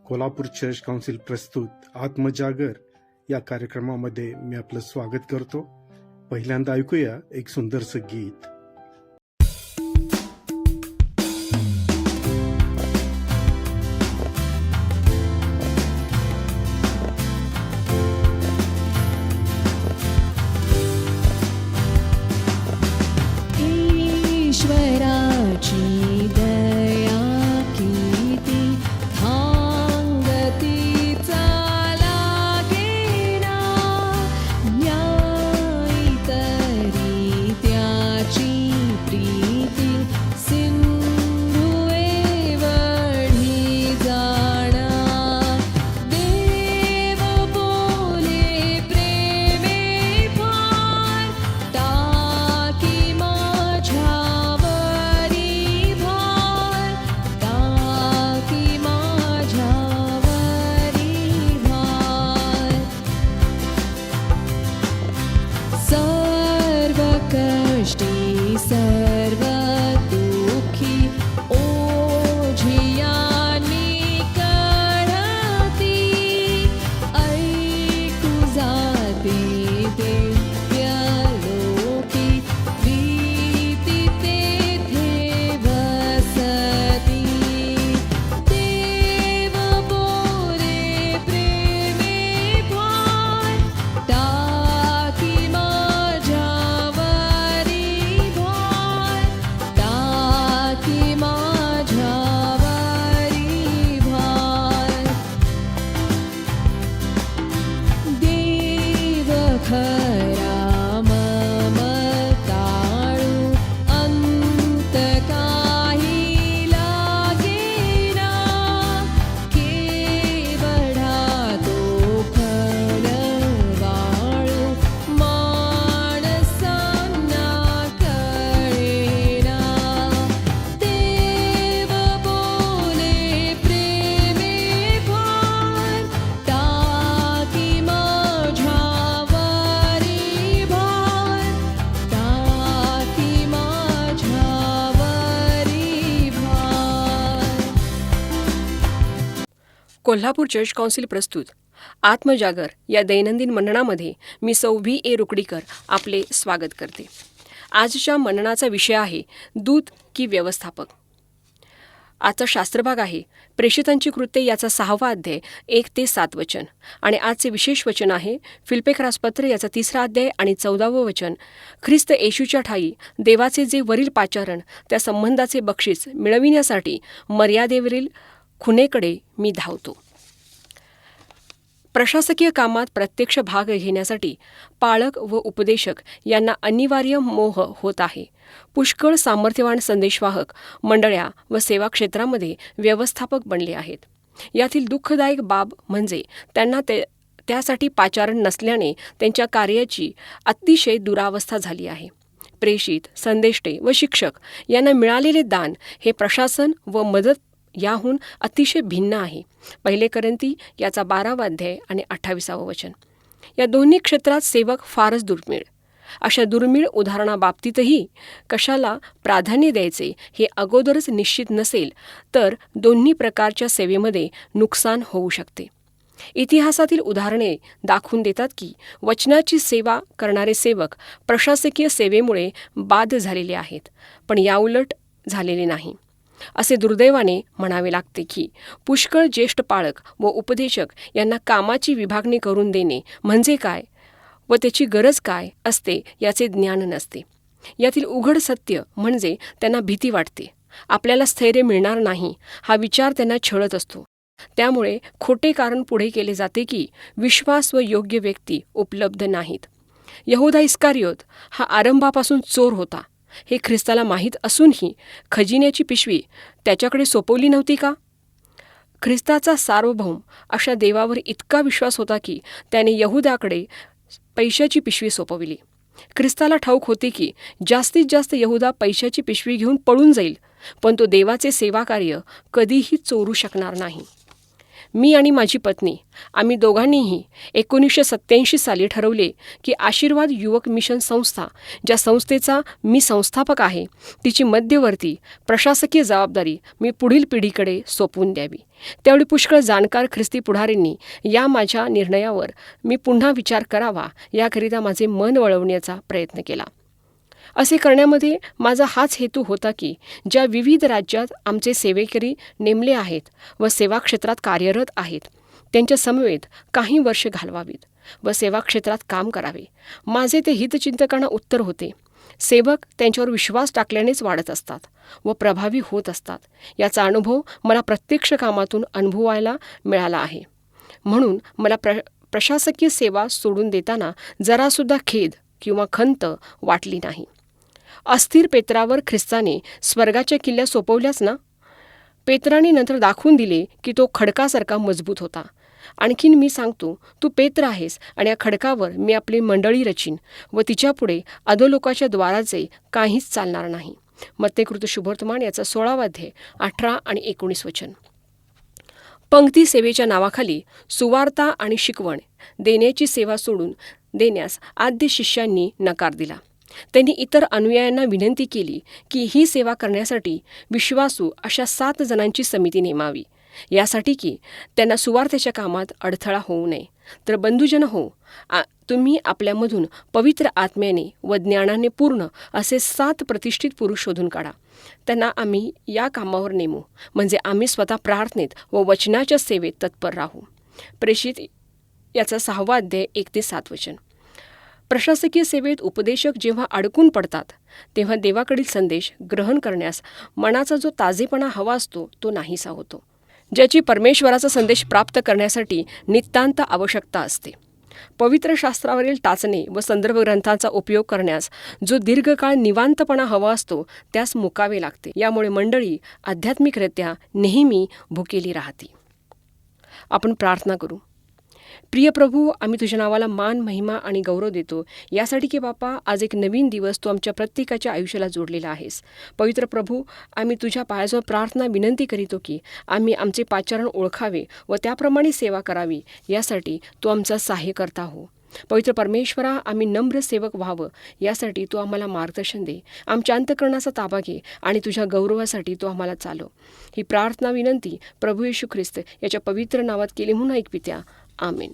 Kolhapur church council प्रस्तुत आत्मजागर या कार्यक्रमामध्ये मी आपलं स्वागत करतो. पहिल्यांदा ऐकूया एक सुंदरसं गीत. ईश्वराची दया किती थांगती चालागेना, न्यायी तरी त्याची प्रीती सिंधुवे वढी जाणा. देव बोले प्रेमे फार, टाकी माझ्यावरी भार, टाकी माझ्यावरी भार. सर्व कष्टी सर्व दुःखी ओझियानी कळती, ऐकू जाते दिव्यलोकी, प्रीती तेथे वसती. देव बोले प्रेमे फार, टाकी माझ्यावरी भार, टाकी माझ्यावरी भार. देव खरा ममताळू, अंत काही लागेना, केवढा तो फळवाळू, माणसांना कळेना. देव बोले प्रेमे फार, टाकी माझ्यावरी भार, टाकी माझ्यावरी भार. कोल्हापूर चर्च काउन्सिल प्रस्तुत आत्मजागर या दैनंदिन मननामध्ये मी सौ V.A. रुकडीकर आपले स्वागत करते. आजच्या मननाचा विषय आहे दूत की व्यवस्थापक. आजचा शास्त्रभाग आहे प्रेषितांची कृत्ये याचा 6वा अध्याय 1 ते 7 वचन, आणि आजचे विशेष वचन आहे फिलिप्पियरासपत्र याचा 3रा अध्याय आणि 14वं वचन. ख्रिस्त येशूच्या ठायी देवाचे जे वरील पाचारण त्या संबंधाचे बक्षीस मिळविण्यासाठी मर्यादेवरील खुणेकडे मी धावतो. प्रशासकीय कामात प्रत्यक्ष भाग घेण्यासाठी पालक व उपदेशक यांना अनिवार्य मोह होत आहे. पुष्कळ सामर्थ्यवान संदेशवाहक मंडळ्या व सेवा क्षेत्रामध्ये व्यवस्थापक बनले आहेत. यातील दुःखदायक बाब म्हणजे त्यांना त्यासाठी पाचारण नसल्याने त्यांच्या कार्याची अतिशय दुरावस्था झाली आहे. प्रेषित, संदेष्टे व शिक्षक यांना मिळालेले दान हे प्रशासन व मदत याहून अतिशय भिन्न आहे. 1 कोरिंथी याचा 12वा अध्याय आणि 28वं वचन. या दोन्ही क्षेत्रात सेवक फारच दुर्मिळ. अशा दुर्मिळ उदाहरणाबाबतीतही कशाला प्राधान्य द्यायचे हे अगोदरच निश्चित नसेल तर दोन्ही प्रकारच्या सेवेमध्ये नुकसान होऊ शकते. इतिहासातील उदाहरणे दाखवून देतात की वचनाची सेवा करणारे सेवक प्रशासकीय सेवेमुळे बाद झालेले आहेत, पण याउलट झालेले नाही. असे दुर्दैवाने म्हणावे लागते की पुष्कळ ज्येष्ठ पालक व उपदेशक यांना कामाची विभागणी करून देणे म्हणजे काय व त्याची गरज काय असते याचे ज्ञान नसते. यातील उघड सत्य म्हणजे त्यांना भीती वाटते. आपल्याला स्थैर्य मिळणार नाही हा विचार त्यांना छळत असतो. त्यामुळे खोटे कारण पुढे केले जाते की विश्वास व योग्य व्यक्ती उपलब्ध नाहीत. यहूदा इस्कारियोत हा आरंभापासून चोर होता हे ख्रिस्ताला माहीत असूनही खजिन्याची पिशवी त्याच्याकडे सोपवली नव्हती का? ख्रिस्ताचा सार्वभौम अशा देवावर इतका विश्वास होता की त्याने यहूदाकडे पैशाची पिशवी सोपविली. ख्रिस्ताला ठाऊक होते की जास्तीत जास्त यहूदा पैशाची पिशवी घेऊन पळून जाईल, पण तो देवाचे सेवाकार्य कधीही चोरू शकणार नाही. मी आणि माझी पत्नी आम्ही दोघांनीही 1987 साली ठरवले की आशीर्वाद युवक मिशन संस्था, ज्या संस्थेचा मी संस्थापक आहे, तिची मध्यवर्ती प्रशासकीय जबाबदारी मी पुढील पिढीकडे सोपवून द्यावी. त्यावेळी पुष्कळ जाणकार ख्रिस्ती पुढारींनी या माझ्या निर्णयावर मी पुन्हा विचार करावा याकरिता माझे मन वळवण्याचा प्रयत्न केला. असे करण्यामध्ये माझा हाच हेतू होता की ज्या विविध राज्यात आमचे सेवेकरी नेमले आहेत व सेवा क्षेत्रात कार्यरत आहेत, त्यांच्या समवेत काही वर्ष घालवावीत व सेवा क्षेत्रात काम करावे. माझे ते हितचिंतकांना उत्तर होते, सेवक त्यांच्यावर विश्वास टाकल्यानेच वाढत असतात व प्रभावी होत असतात. याचा अनुभव मला प्रत्यक्ष कामातून अनुभवायला मिळाला आहे. म्हणून मला प्रशासकीय सेवा सोडून देताना जरासुद्धा खेद किंवा खंत वाटली नाही. अस्थिर पेत्रावर ख्रिस्ताने स्वर्गाच्या किल्ल्या सोपवल्याच ना. पेत्राने नंतर दाखवून दिले की तो खडकासारखा मजबूत होता. आणखीन मी सांगतो, तू पेत्र आहेस आणि या खडकावर मी आपली मंडळी रचीन व तिच्यापुढे अधोलोकाच्या द्वाराचे काहीच चालणार नाही. मत्तेकृत शुभवर्तमान याचा 16 अध्याय 18 आणि 19 वचन. पंक्ती सेवेच्या नावाखाली सुवार्ता आणि शिकवण देण्याची सेवा सोडून देण्यास आद्य शिष्यांनी नकार दिला. त्यांनी इतर अनुयायांना विनंती केली की ही सेवा करण्यासाठी विश्वासू अशा 7 जणांची समिती नेमावी, यासाठी की त्यांना सुवार्थेच्या कामात अडथळा होऊ नये. तर बंधुजन हो, तुम्ही आपल्यामधून पवित्र आत्म्याने व ज्ञानाने पूर्ण असे 7 प्रतिष्ठित पुरुष शोधून काढा. त्यांना आम्ही या कामावर नेमू, म्हणजे आम्ही स्वतः प्रार्थनेत व वचनाच्या सेवेत तत्पर राहू. प्रेषित याचा 6 अध्याय 1 ते 7 वचन. प्रशासकीय सेवेत उपदेशक जेव्हा अडकून पडतात तेव्हा देवाकडील संदेश ग्रहण करण्यास मनाचा जो ताजेपणा हवा असतो तो नाहीसा होतो, ज्याची परमेश्वराचा संदेश प्राप्त करण्यासाठी नितांत आवश्यकता असते. पवित्र शास्त्रावरील टाचणे व संदर्भ ग्रंथांचा उपयोग करण्यास जो दीर्घकाळ निवांतपणा हवा असतो त्यास मुकावे लागते. यामुळे मंडळी आध्यात्मिकरित्या नेहमी भुकेली राहते. आपण प्रार्थना करू. प्रिय प्रभू, आम्ही तुझ्या नावाला मान, महिमा आणि गौरव देतो यासाठी की बापा आज एक नवीन दिवस तू आमच्या प्रत्येकाच्या आयुष्याला जोडलेला आहेस. पवित्र प्रभू, आम्ही तुझ्या पायाजवळ प्रार्थना विनंती करीतो की आम्ही आमचे पाचारण ओळखावे व त्याप्रमाणे सेवा करावी, यासाठी तू आमचा सहाय्यकर्ता हो. पवित्र परमेश्वरा, आम्ही नम्र सेवक व्हावं यासाठी तू आम्हाला मार्गदर्शन दे. आमच्या अंतःकरणाचा ताबा घे आणि तुझ्या गौरवासाठी तू आम्हाला चालव. ही प्रार्थना विनंती प्रभू येशू ख्रिस्त याच्या पवित्र नावात केली म्हणून ऐक पित्या. आमेन.